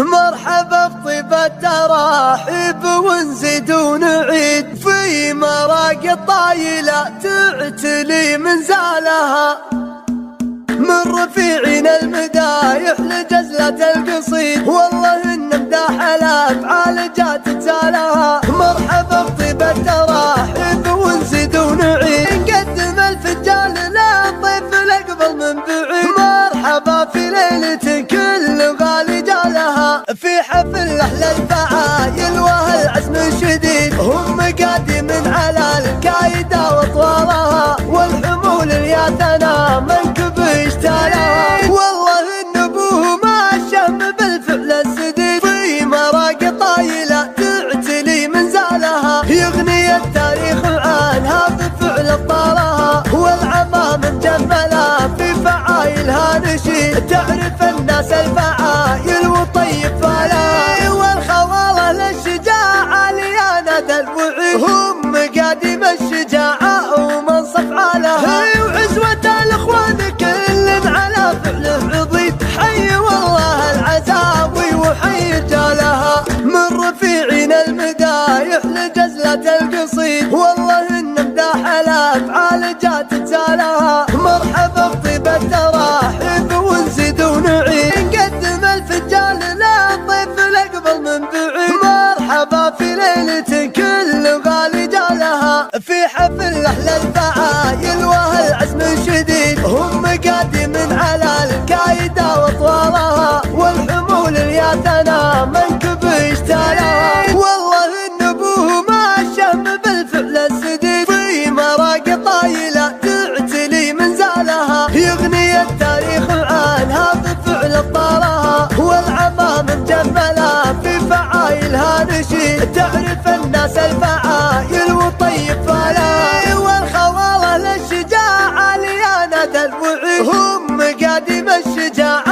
مرحبا بطيبة تراحب ونزيد ونعيد في مراقي الطايلة تعتلي منزالها، من رفيعين المدايح لجزلة القصيد والله إن مداح الأفعال جات تسالها. مرحبا بطيبة تراحب ونزيد ونعيد نقدم الفنجان للضيف الأقبل من بعيد. مرحبا في ليلة كل غالي جالها في حفل أحلى الفعايل وهالعزم شديد، هم مقادم على الكايدة وطوالها والحمول الياتنا منكب اشتالها. والله إن أبوه ما شم بالفعل السديد في مراقي طايلة تعتلي منزالها، يغني التاريخ عنها بفعل ابطالها والعمام مجملة في فعايلها نشيد، تعرف الناس الفعايل وطيب فالها والخواله للشجاعة ليانة الوعيد، هم مقادم الشجاعة ومنصف علىها وعزوة الإخوان كل على فعله عضيد. حي والله العزاوي وحي رجالها من رفيعين المدايح لجزلة القصيد والله إن مداح الأفعال جات تسالها. مرحبا بطيبة تراحب ونزيد ونعيد نقدم الفنجان للضيف الأقبل من بعيد. مرحبا في ليلة كل غالي جالها في حفل أحلى الفعايل وهالعزم شديد، هم مقادم على الكايدة وطوالها والحمول الياتنا منكب اشتالها. والله إن أبوه ما شم بالفعل السديد في مراقي طايلة تعتلي منزالها، يغني التاريخ عنها بفعل ابطالها والعمام مجملة في فعايلها نشيد، تعرف الناس الفعايل وطيب فالها والخواله للشجاعة ليانة الوعيد، هم مقادم الشجاعة